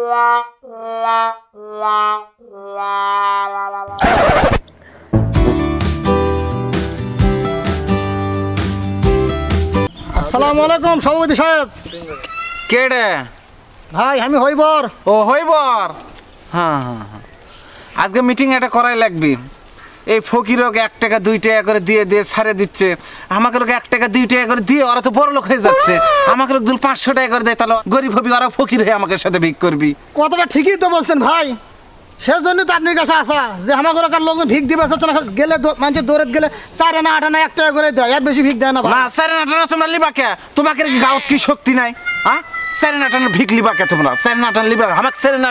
আসসালামু আলাইকুম সভাপতি সাহেব। কে রে ভাই আমি হইবর। ও হইবর, হ্যাঁ হ্যাঁ হ্যাঁ, আজকে মিটিং একটা করাই লাগবে। এই ফকিরকে 1 টাকা 2 টাকা করে দিয়ে দিয়ে ছাড়ে দিচ্ছে, আমাকে 1 টাকা 2 টাকা করে দিয়ে ওরা তো বড় লোক হয়ে যাচ্ছে। আমাকে যদি 500 টাকা করে দেয় তাহলে গরিব হবি, ওরা ফকির হয়ে আমাকে সাথে ভিক করবি। কথাটা ঠিকই তো বলছেন ভাই, সেজন্য তো আপনার কাছে আসা যে আমাকে লোকজন ভিক দিবে চাচ্ছে না, গেলে মানুষের দৌড়ে গেলে 4 আনা 8 আনা 1 টাকা করে দেয়, এর বেশি ভিক দেয় না ভাই। না 4 আনা তোমরা লিবা কে? তোমাকে কি গাঁত কি শক্তি নাই? হ্যাঁ 4 আনা ভিক লিবা কে তোমরা? 4 আনা লিবা আমাকে 4 আনা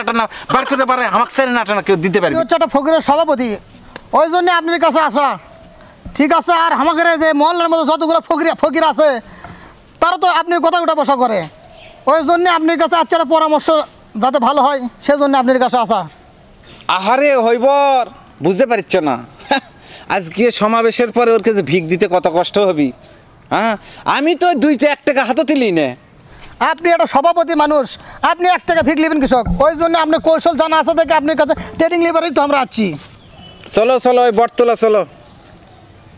বার করতে পারে, আমাকে 4 আনা কেউ দিতে পারবে? হচ্ছে একটা ফকিরের সভাপতি, ওই জন্য আপনার কাছে আসা। ঠিক আছে, আর আমাদের যে মহল্লার মধ্যে যতগুলো ফকির আছে তারা তো আপনার কথা উঠা বসা করে, ওই জন্য আপনার কাছে আচ্ছা একটা পরামর্শ যাতে ভালো হয় সেজন্য আপনার কাছে আসা। আহারে হইবর, বুঝতে পারছ না আজকে সমাবেশের পরে ওর কাছে ভিক দিতে কত কষ্ট হবি। হ্যাঁ আমি তো 1 টাকা হাতে তুলি না। আপনি একটা সভাপতি মানুষ, আপনি 1 টাকা ভিক নেবেন কৃষক, ওই জন্য আপনার কৌশল জানা আছে দেখে আপনার কাছে ট্রেনিং লিবারই তো আমরা আছি। চলো চলো ওই বটতলা চলো।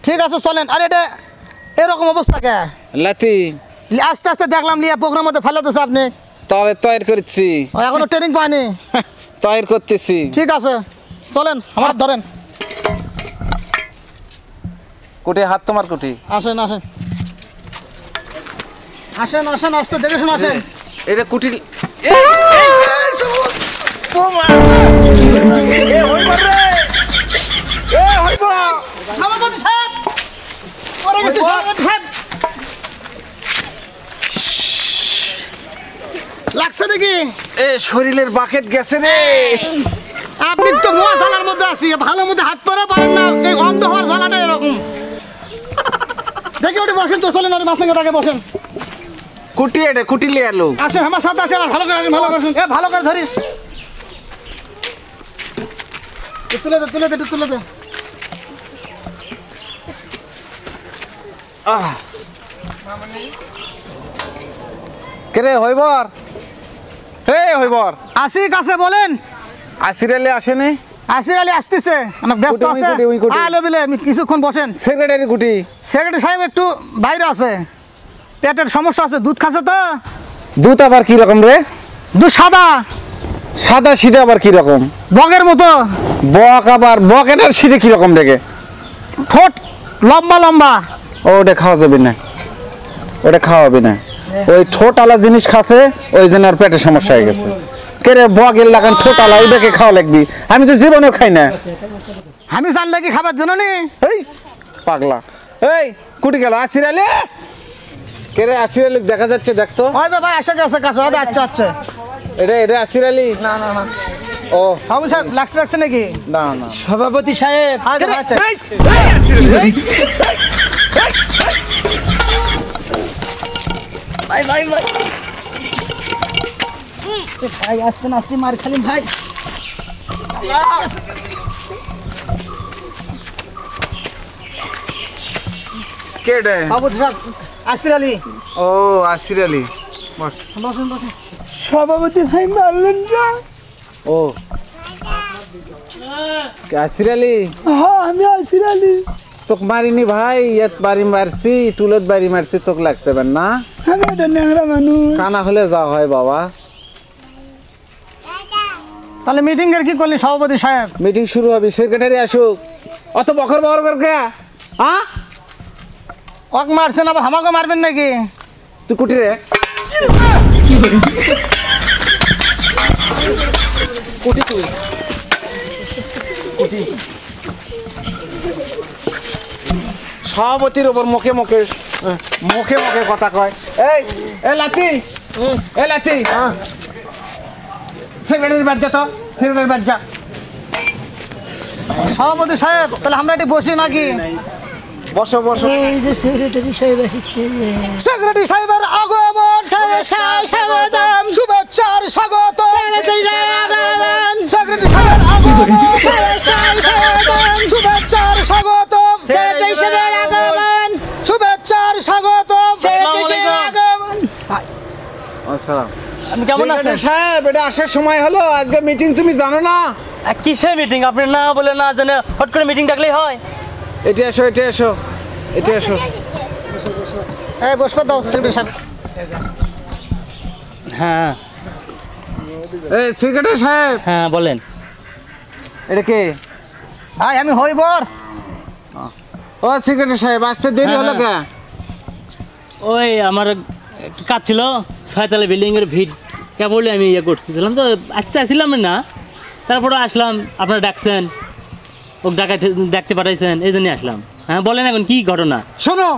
ঠিক আছে চলেন। আর এটা এরকম অবস্থা কে লাতি আস্তে আস্তে দেখলাম লিয়া প্রোগ্রাম মধ্যে ফেলাতেছে আপনি। তৈরি করছি, এখনো ট্রেনিং পায়নি। তৈরি করতেছি। ঠিক আছে চলেন, আমার ধরেন। কুটি হাত তোমার কুটি। আসেন আসেন আসেন আসেন, আসতে দেখে শুনে আসেন। এটা কুটি সভাপতি সাহেব, পরে গেছি সভাপতি সাহেব। লাগছে নাকি? এ শরীরের বাকেট গেছে রে। আপনি তো মোয়া জ্বালার মধ্যে আছি, ভালো মধ্যে হাত পরে পারেন না, এই অন্ধ হওয়ার জ্বালাটা এরকম। দেখে ওটা বসেন তো, চলেন আর মাথাটাকে বসেন। কুটি এটা কুটি লিয়ে এলো। আসেন আমার সাথে আসেন, আর ভালো করে আসেন, ভালো করে ভালো করে ধরিস। তুলে দে তুলে দে তুলে দে। কে রে হইবর? হে হইবর, আসি কাছে বলেন। আসির আলী আসেনি? আসির আলী আসতেছে, অনেক ব্যস্ত কুটি, আছে। কুটি, কুটি। আলো বিলে কিছুক্ষণ বসেন। সেক্রেটারি কুটি। সেক্রেটারি সাহেব একটু বাইরে আছে, পেটের সমস্যা আছে, দুধ খাচ্ছে তো। দুধ আবার কি রকম রে? দুধ সাদা সাদা সিটা আবার কি রকম? বগের মতো। বক আবার বকেটার সিটে কি রকম দেখে? ঠোঁট লম্বা লম্বা। ওটা খাওয়া যাবে না, ওটা খাওয়াবে না। ওই ঠোঁট আলা জিনিস খাচ্ছে, ওই জন্য আর পেটের সমস্যা হয়ে গেছে। কে রে বগের লাগান ঠোঁট আলা, ওইটাকে খাওয়া লাগবি। আমি তো জীবনেও খাই না। আমি জানলে কি খাবার জন্য নি? এই পাগলা, এই কুটি গেল আসির আলী। কে রে আসির আলী দেখা যাচ্ছে? দেখতো ওই তো ভাই আসে গেছে কাছে। আচ্ছা আচ্ছা, এটা আসির আলী। না না না, ও সভাপতি সাহেব লাগছে নাকি? না না সভাপতি সাহেব আচ্ছা। ভাই ভাই ভাই ভাই, আসতে না আসতে মার খালি ভাই। কে রে? সভাপতি সাহেব আসির আলী। ও আসির আলী, বসেন বসেন। সভাপতি ভাই মারলেন যা। ও আসির আলী? হ্যাঁ আমি আসির আলী। তোক মারিনি ভাই, এত বাড়ি মারছি, টুলত বাড়ি মারছি, তোক লাগছে না? আমি এটা ন্যাংরা মানুষ। কানা হলে যা হয় বাবা। তাহলে মিটিং এর কি করলি সভাপতি সাহেব? মিটিং শুরু হবে, সেক্রেটারি আসুক। অত বকর বকর কর কে? হ্যাঁ ওক মারছেন, আবার আমাকে মারবেন নাকি? তুই কুটি রে? কুটি তুই কুটি। সভাপতির ওপর মুখে মুখে মুখে মুখে কথা কয়। এই এ লাতি, এ লাতি, সেক্রেটারি বাদ যা তো, সেক্রেটারি বাদ যা। সভাপতি সাহেব তাহলে আমরা এটি বসি নাকি? বসো বসো। এই যে সেক্রেটারি সাহেব এসেছে। সেক্রেটারি সাহেবের আগমন, স্বাগতম, শুভেচ্ছার স্বাগতম। সেক্রেটারি সাহেবের আগমন, স্বাগতম, শুভেচ্ছার স্বাগতম। সেক্রেটারি সাহেবের আগমন, শুভেচ্ছার স্বাগতম। সেক্রেটারি সাহেবের আগমন। আসসালাম। আপনি কেমন আছেন? সেক্রেটারি সাহেব, এটা আসার সময় হলো, আজকে মিটিং তুমি জানো না? কিসের মিটিং? আপনি না বলে না জানে হট করে মিটিং ডাকলেই হয়? এটা এসো, এটা এসো, এটা এসো। এই বসবে দাও সেক্রেটারি সাহেব। হ্যাঁ এই সেক্রেটারি সাহেব, হ্যাঁ বলেন। এটা কে? ভাই আমি হইবর। ও সেক্রেটারি সাহেব, আসতে দেরি হ্যাঁ, হলো কে? ওই আমার একটু কাজ ছিল, 6তলা বিল্ডিংয়ের ভিড় কেবল আমি ইয়ে করতেছিলাম তো, আসতে আসছিলাম না, তারপরে আসলাম, আপনারা ডাকছেন, ও ডাকতে পাঠাইছেন, এই জন্যই আসলাম। হ্যাঁ বলেন এখন কি ঘটনা? শোনো,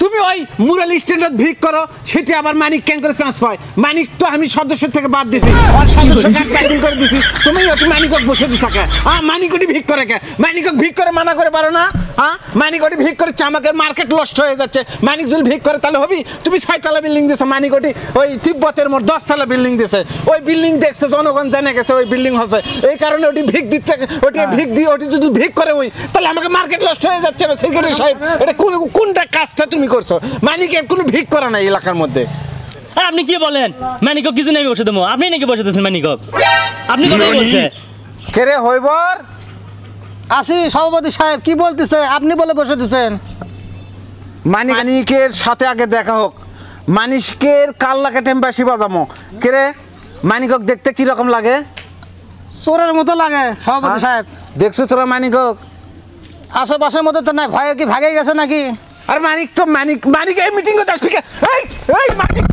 তুমি ওই মুরাল স্ট্যান্ডার্ড ভিক করো, সেটা আবার মানিক ক্যান করে চান্স পায়। মানিক তো আমি সদস্য থেকে বাদ দিছি, আর সদস্যকে ব্যাটিং করে দিছি। তুমি ওটি মানিকক বসে দিছা কে? হ্যাঁ, মানিক ওটি ভিক করে কে? মানিকক ভিক করে মানা করে পারো না? হ্যাঁ, মানিক ওটি ভিক করে চামাকের মার্কেট লস্ট হয়ে যাচ্ছে। মানিক যদি ভিক করে তাহলে হবি? তুমি 6তলা বিল্ডিং দিছো, মানিক ওটি ওই তিব্বতের মোট 10তলা বিল্ডিং দিছে। ওই বিল্ডিং দেখছে, জনগণ জেনে গেছে ওই বিল্ডিং হচ্ছে, এই কারণে ওটি ভিক দিচ্ছে। ওটি ভিক দিয়ে ওটি যদি ভিক করে ওই, তাহলে আমাকে মার্কেট লস্ট হয়ে যাচ্ছে না। সেক্রেটারি সাহেব, এটা কোনটা কাজটা তুমি করছো? মানিকের কোনো ভিক করা নাই এলাকার মধ্যে। আর আপনি কি বলেন? মানিকক কিছু নেই বসে দেবো, আপনি নাকি বসে দিচ্ছেন মানিকক? আপনি কথাই বলছে। কেরে হইবর? আসি সভাপতি সাহেব, কি বলতেছে? আপনি বলে বসে দিচ্ছেন। মানিকের সাথে আগে দেখা হোক। মানিকের কাল্লাকে টেম্বাসি বাজামো। কেরে মানিকক দেখতে কি রকম লাগে? চোরের মতো লাগে সভাপতি সাহেব। দেখছো তোরা মানিকক? আশেপাশের মধ্যে তো নাই, ভয়ে কি ভাগে গেছে নাকি? আর মানিক তো মানিক এই মিটিং করতে আসবি কে? এই এই মানিক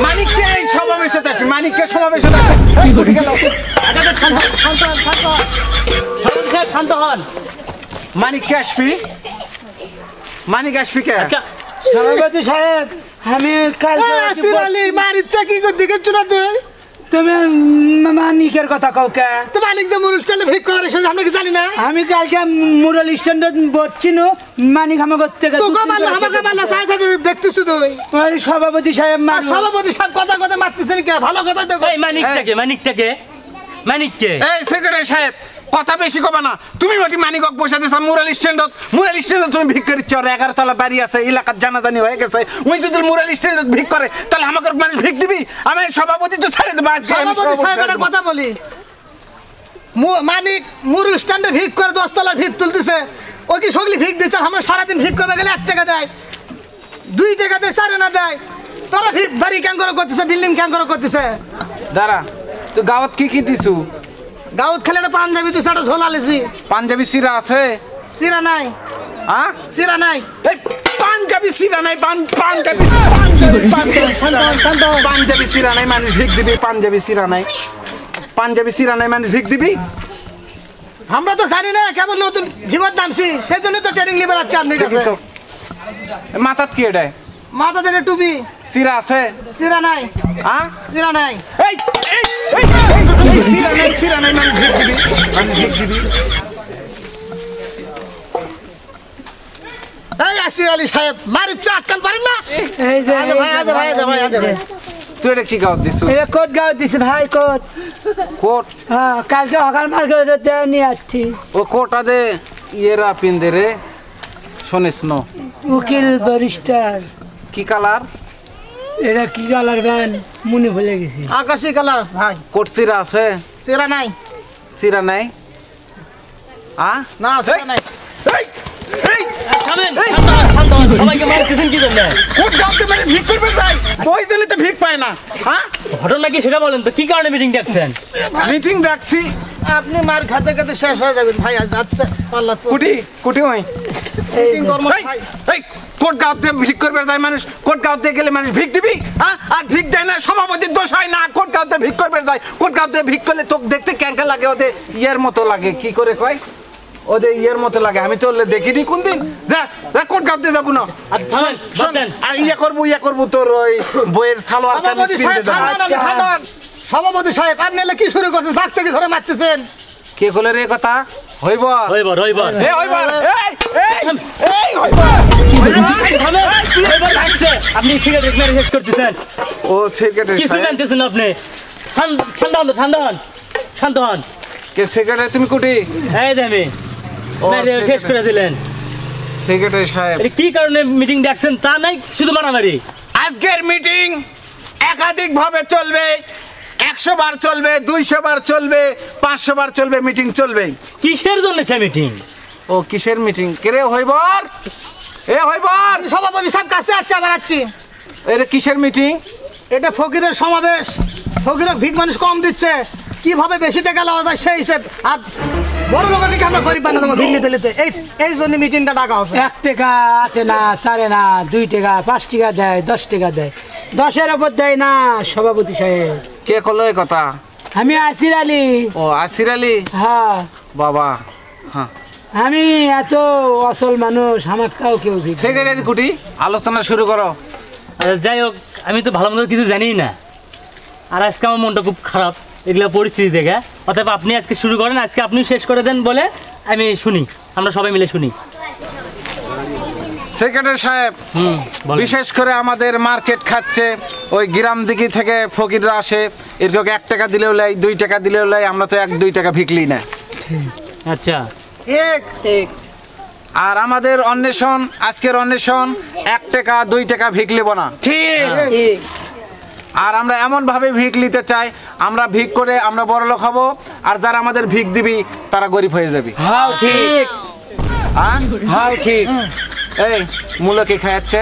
মানিককে এই সমাবেশে আসবি, মানিককে সমাবেশে আসবি। এই উঠে গেল। শান্ত হন। মানিককে আসবি? মানিক আসবি কে? আচ্ছা সভাপতি সাহেব, আমি কালকে আসির আলী মারিচ্ছা কি করে দেখেছো না তুই? তুমি মানিকের কথা কাউকে তো মানিক যে অনুষ্ঠানে ভিক করে সেটা আমরা কি জানি না? আমি কালকে মুরাল স্ট্যান্ডে বসছি না, মানিক আমাকে থেকে তোকে মারলে আমাকে মারলে সাথে সাথে দেখতেছি তুই। ওই সভাপতি সাহেব আর মারলো। সভাপতি সাহেব কথা মারতেছেন কে? ভালো কথা দেখো। এই মানিকটাকে এই সেক্রেটারি সাহেব, কথা বেশি কবা না। তুমি ওটি মানিকক বসে দিছ মুরাল স্ট্যান্ডত তুমি ভিক করিচ্ছ। আর 11তলা বাড়ি আছে, এলাকার জানাজানি হয়ে গেছে। ওই যদি মুরাল স্ট্যান্ডত ভিক করে, তাহলে আমাকে মানুষ ভিক দিবি? আমি সভাপতি তো ছেড়ে দেবো আজকে। সভাপতি সাহেব একটা কথা বলি, মানিক মুরুল স্ট্যান্ডে ভিক করে 10তলার ভিক তুলতেছে, ও কি সগলি ভিক দিচ্ছে? আর আমরা সারাদিন ভিক করবে গেলে 1 টাকা দেয়, 2 টাকা দেয়, 4 আনা দেয়। তোরা ভিক বাড়ি ক্যাং করে করতেছে, বিল্ডিং ক্যাং করে করতেছে। দাঁড়া, তো গাঁৱত কি দিছু? গাঁৱত খেলে একটা পাঞ্জাবি তুই একটা ঝোলা লেছি। পাঞ্জাবি সিরা আছে? চিরা নাই, হ্যাঁ, চিরা নাই। এই পাঞ্জাবি সিরা নাই, পাঞ্জাবি সিরা নাই, মানুষ ভিক দিবি? পাঞ্জাবি সিরা নাই মানুষ ভিক দিবি? আমরা তো জানি না, কেবল নতুন ভিগত নামছি, সেই জন্য তো ট্রেনিং লিবার আছে আপনার কাছে। মাথাত কি এটা? মাথা থেকে টুপি, সিরা আছে? চিরা নাই, হ্যাঁ, চিরা নাই। এই সিরা নাই মানুষ ভিক দিবি? এই আসির আলী সাহেব মারিচ্ছে, আটকাল পারেন না? এই যে আজে ভাই, আজে ভাই, আজে ভাই, আজে ভাই। তুই এটা কি গাঁৱত দিছু? এটা কোট গাঁও দিছে ভাই, কোট। কোট? হ্যাঁ, কালকে সকাল মার্কেটে নিয়ে আসছি। ও কোটা দে ইয়েরা পিন্দে রে, শোনিস ন? উকিল ব্যারিস্টার। কি কালার? এটা কি কালার ভ্যান মনে ভুলে গেছি। আকাশি কালার ভাই। কোট সিরা আছে? চিরা নাই, সিরা নাই? না চিরা নাই। থামেন, শান্ত হন। সবাইকে মারতেছেন কি জন্য? কোট গাঁৱতে মানে ভিক করবে যাই, ওই জন্য তো ভিক পায় না। হ্যাঁ, ঘটনা কি সেটা বলেন তো, কি কারণে মিটিং ডাকছেন? মিটিং ডাকছি। আপনি মার খাতে খাতে শেষ হয়ে যাবেন ভাই। আজ আচ্ছা পাল্লা তো কুটি ওই মিটিং কর্ম ভাই। এই কোট গাঁৱতে ভিক করবে যায় মানুষ, কোট গাঁৱতে গেলে মানুষ ভিক দিবি? হ্যাঁ, আর ভিক দেয় না, সভাপতির দোষ হয় না। কোট গাঁৱতে ভিক করবে যায়, কোট গাঁৱতে ভিক করলে তোকে দেখতে ক্যাঙ্কা লাগে, ওদের ইয়ের মতো লাগে। কি করে কয়? ওদের ইয়ের মতো লাগে। আমি তো দেখিনি কোনদিন। দেখ কোট গাঁৱতে যাবো না। আচ্ছা থামেন, শোন, বাদ দেন। আর ইয়ে করবো তোর ওই বইয়ের সালোয়ার কামিজ সভাপতি কিনতে সাহেব দেবো। থামান, আপনি থামান। সভাপতি সাহেব আপনি এলে কি শুরু করছেন? থাক থেকে ধরে মারতেছেন। কে বলে রে কথা? হইব রইবার এই হইব, এই হইব। থামেন, রইবার লাগছে। আপনি সিগারেট মেরে শেষ করতেছেন, ও সেক্রেটারি কিছু সাহেব। জানতেছেন আপনি। শান্ত হন। কে সেক্রেটারি? তুমি কুটি? এই যে আমি ও, মেরে শেষ secretary। করে দিলেন। সেক্রেটারি সাহেব, এটা কি কারণে মিটিং ডাকছেন তা নাই, শুধু মারামারি? আজকের মিটিং একাধিক ভাবে চলবে, 100 বার চলবে, 200 বার চলবে, 500 বার চলবে, মিটিং চলবে। কিসের জন্য সে মিটিং? ও কিসের মিটিং? কেরে হইবর, এ হইবর, সভাপতি সাহেব কাছে আসছে, আবার আসছি। এটা কিসের মিটিং? এটা ফকিরের সমাবেশ। ফকিরের ভিক মানুষ কম দিচ্ছে, কিভাবে বেশি টাকা লওয়া যায় সেই হিসেব। আর বড় লোককে আমরা গরিব বানা দেবো ভিক নিতে নিতে, এই জন্য মিটিংটা ডাকা হবে। 1 টাকা আটে না, সাড়ে না, 2 টাকা, 5 টাকা দেয়, 10 টাকা দেয়, 10-এর ওপর দেয় না সভাপতি সাহেব। কে কলো এই কথা? আমি আসির আলী। ও আসির আলী, হ্যাঁ, বাবা। হ্যাঁ, আমি এত অসল মানুষ, আমার তাও কেউ ভিক দেয় না। সেক্রেটারি কুটি আলোচনা শুরু করো। যাই হোক, আমি তো ভালো মতো কিছু জানি না, আর আজকে আমার মনটা খুব খারাপ এগুলো পরিস্থিতি দেখে। অতএব আপনি আজকে শুরু করেন, আজকে আপনি শেষ করে দেন বলে আমি শুনি, আমরা সবাই মিলে শুনি। সেক্রেটারি সাহেব, বলেন। বিশেষ করে আমাদের মার্কেট খাচ্ছে, ওই গ্রাম দিকে থেকে ফকিররা আসে, এরকম 1 টাকা দিলেও লাই, 2 টাকা দিলেও লাই, আমরা তো 1-2 টাকা ভিকলি না। আচ্ছা, এক আর আমাদের অন্বেষণ, আজকের অন্বেষণ 1 টাকা 2 টাকা ভিক লিব না। ঠিক। আর আমরা এমন ভাবে ভিক নিতে চাই, আমরা ভিক করে আমরা বড় লোক হব, আর যারা আমাদের ভিক দিবি তারা গরিব হয়ে যাবে। হ্যাঁ ঠিক, হ্যাঁ, হ্যাঁ ঠিক। এই মূলো কি খাওয়াচ্ছে?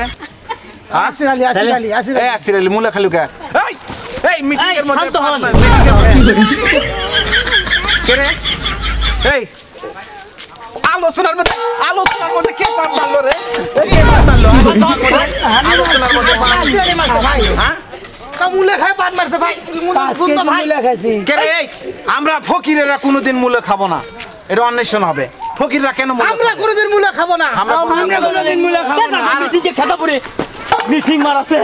আসির আলী, আসির আলী, আসির এই আলী। আসির আলী, মূলো খালু কে? এই মিটিং এর এই, মধ্যে শান্ত হন। কে রে? এই আলোচনার মধ্যে কে পাপ মারলো রে? এই কে পাপ মারলো? আলোচনার মধ্যে আসির আলী মারছে ভাই। হ্যাঁ? তা মূলে খায় বাদ মারছে ভাই। মূলে 5 গুণ তো কেজি ভাই। মূলা খাইছি। কে রে? এই আমরা ফকিরেরা কোনোদিন মূলো খাবো না, এটা অন্বেষণ হবে। ফকিররা কেন মূলো আমরা খাবে? কোনোদিন মূলে খাবো না। আমরা আমরা কোনোদিন মূলা খাবো না। মিটিংয়ে খেতা পড়ে মিটিং মারাচ্ছে,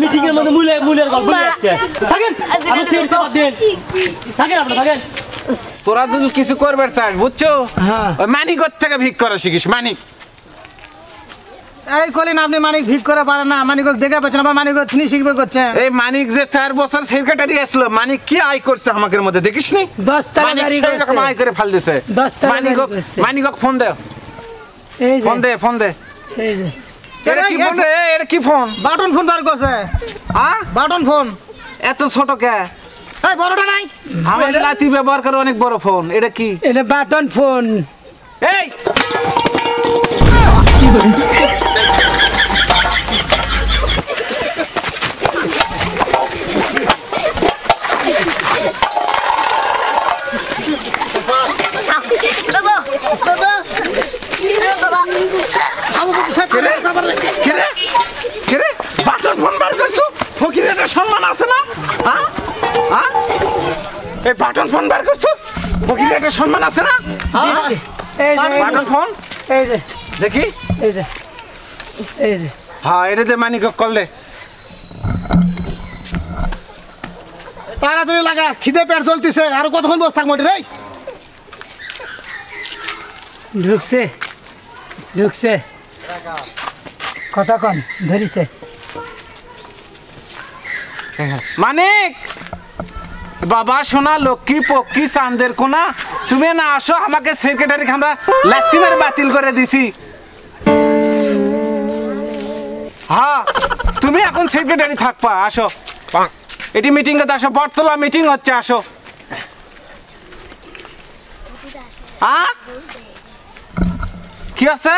মিটিং এর মধ্যে মূলের গল্প নিয়ে আসছে। থাকেন, আপনি সিট বাদ দিন, থাকেন, আপনি থাকেন। তোরা যদি কিছু করবে চাস, বুঝছো, হ্যাঁ। ওই মানিকর থেকে ভিক করা শিখিস। মানিক, এই কলিন আপনি মানিক ভিক করে পারেন না, মানিক দেখে পাচ্ছেন, আবার মানিক তিনি শিখবে করছেন। এই মানিক যে 4 বছর সেক্রেটারি আসলো, মানিক কি আয় করছে আমাদের মধ্যে দেখিস নি? 10 টাকা মানিক গাড়ি সেই রকম করছে। আয় করে ফাল দিছে। 10 টাকা মানিক গাড়ি করছে। মানিকক ফোন দে, এই যে, ফোন দে, ফোন দে। এই যে। এটা কি ফোন রে? এটা কি ফোন? বাটন ফোন বার করছে, হ্যাঁ, বাটন ফোন। এত ছোট কে? এই বড়টা নাই। আমার নাতি ব্যবহার করে অনেক বড় ফোন। এটা কি? এটা বাটন ফোন। এই সভাপতি সাহেব কে রে? কে রে? কে রে? বাটন ফোন বার করছো? ফকিরের একটা সম্মান আছে না? হ্যাঁ? হ্যাঁ? এই বাটন ফোন বার করছো? ফকিরের একটা সম্মান আছে না? হ্যাঁ? এই যে, বাটন ফোন এই যে, দেখি। এই যে, এই যে। হ্যাঁ, এটাতে মানিকক কল দে। তাড়াতাড়ি লাগা, খিদে পেট জ্বলতেছে, আর কতক্ষণ বসে থাকবো রে? ঢুকছে, ঢুকছে। কথা কন ধরিছে। মানিক, বাবা সোনা, লক্ষ্মী পক্ষী চাঁদের কোনা, তুমি না আসো, আমাকে সেক্রেটারি আমরা লাত্তি মেরে বাতিল করে দিছি। হ্যাঁ, তুমি এখন সেক্রেটারি থাকবা, আসো। এটি মিটিং এ আসো, বটতলা মিটিং হচ্ছে, আসো। কি আছে?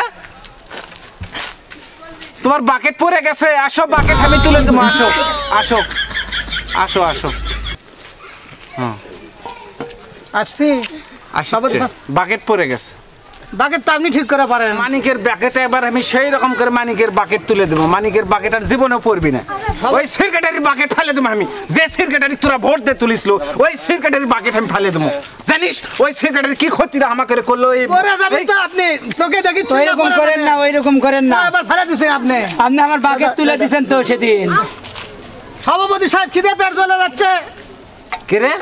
তোমার বাকেট পড়ে গেছে, আসো, বাকেট আমি তুলে দেবো, আসো আসো আসো আসো। আসবি আসছে, বাকেট পড়ে গেছে। বাকেট তো আপনি ঠিক করে পারেন। মানিকের বাকেটে এবার আমি সেই রকম করে মানিকের বাকেট তুলে দেবো। মানিকের বাকেট আর জীবনেও পড়বি না। ওই সেক্রেটারি বাকেট ফেলে দেবো আমি, যে সেক্রেটারি তোরা ভোট দিয়ে তুলিসলো, ওই সেক্রেটারি বাকেট আমি ফেলে দেবো। জানিস ওই সেক্রেটারি কি ক্ষতিটা আমাকে করলো? এই পরে যাবেন তো আপনি, তোকে দেখি ওইরকম করেন না, ওইরকম করেন না। এবার ফেলে দিছেন আপনি। আপনি আমার বাকেট তুলে দিছেন তো সেদিন। সভাপতি সাহেব খিদে পেট জ্বলে যাচ্ছে। কে রে?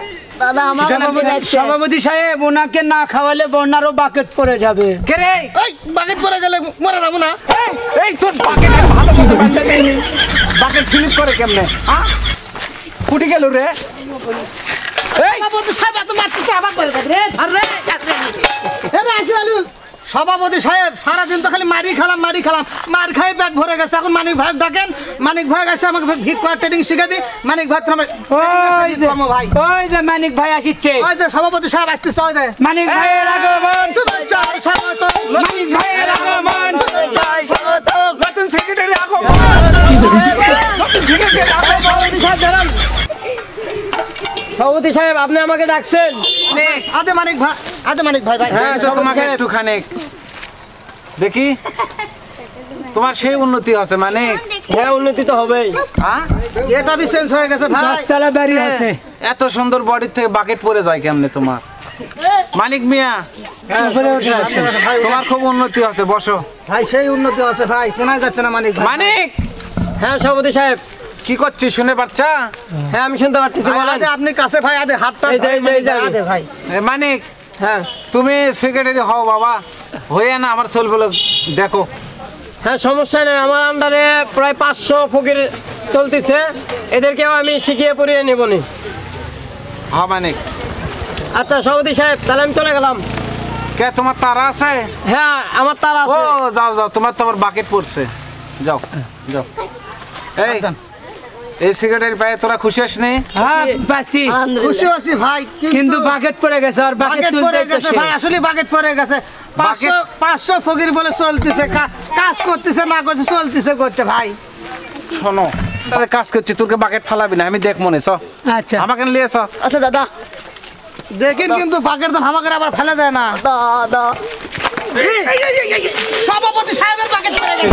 দাদা আমার সভাপতি সাহেব, ওনাকে না খাওয়ালে বন্যারও বাকেট পড়ে যাবে। কে রে? ওই বাকেট পরে গেলে মরে যাবো না। এই তোর বাকেট আর ভালো মতো বাঁধতে দেয়নি। বাকেট স্লিপ করে কেমনে? হ্যাঁ, ফুটে গেল রে। এই সভাপতি সাহেব এত মারতেছে, আবার পরে যাবে রে। ধর রে, এ রে আসির আলী, সভাপতি সাহেব সারাদিন তো খালি মারি খেলাম মার খাই পেট ভরে গেছে। এখন মানিক ভাই ডাকেন, মানিক ভাই এসে আমাকে ভিক করার ট্রেনিং শিখাবি। মানিক ভাই তোমার ওই যে ভাই, ওই যে মানিক ভাই আসিচ্ছে। ওই যে সভাপতি সাহেব আসতেছে, ওই যে মানিক ভাইয়ের আগমন, শুভেচ্ছা স্বাগত, মানিক ভাইয়ের আগমন, শুভেচ্ছা স্বাগত। নতুন সেক্রেটারি আগমন, নতুন সেক্রেটারি আগমন। সভাপতি সাহেব আপনি আমাকে ডাকছেন? আদে মানিক ভাই, আদে মানিক ভাই ভাই। দেখি তো তোমাকে একটুখানি দেখি, তোমার সেই উন্নতি আছে মানে হ্যাঁ উন্নতি তো হবেই। হ্যাঁ? এটা বি চেঞ্জ হয়ে গেছে ভাই। দশতলা বাড়ি আছে। এত সুন্দর বডির থেকে বাকেট পরে যায় কেমনে তোমার? মানিক মিয়া, উপরে উঠে আসেন। তোমার খুব উন্নতি আছে, বসো। ভাই সেই উন্নতি আছে ভাই, চেনা যাচ্ছে না মানিক ভাই। মানিক, হ্যাঁ সভাপতি সাহেব, কি করছিস শুনে পাচ্ছা? হ্যাঁ আমি শুনতে পারতেছি, ভাই, বলেন। আদে আপনি কাছে ভাই, আদে হাতটা এই যে, এই যে, এই যে। আদে ভাই। মানিক, হ্যাঁ তুমি সেক্রেটারি হও বাবা, হয়ে না আমার চলবে দেখো। হ্যাঁ সমস্যা নেই, আমার আন্ডারে প্রায় 500 ফকির চলতেছে, এদেরকেও আমি শিখিয়ে পড়িয়ে নেবনি। হ্যাঁ মানিক, আচ্ছা সভাপতি সাহেব, তাহলে আমি চলে গেলাম। কে তোমার তারা আছে? হ্যাঁ আমার তার ও আছে। যাও যাও, তোমার তো আবার বাকেট পড়ছে, যাও যাও। এই এই সেক্রেটারি পায়ে তোরা খুশি আসনি? হ্যাঁ বাসি, খুশি আছি ভাই, কিন্তু বাকেট পড়ে গেছে আর বাকেট বাকেট তুলতে পড়ে গেছে হইতেছে। ভাই, আসলে বাকেট পড়ে গেছে। বাকেট- 500 ফকির বলে চলতেছে, কাজ করতেছে না করছে, চলতেছে করতে ভাই। শোনো, তাহলে কাজ করছি, তোকে বাকেট ফালাবি না, আমি দেখ মনে চ, আচ্ছা আমাকে নিয়ে চ। আচ্ছা দাদা, দেখেন কিন্তু বাকেট তো আমাকে আবার ফেলে দেয় না। দাদা সভাপতি সাহেবের বাকেট পড়ে গেছে।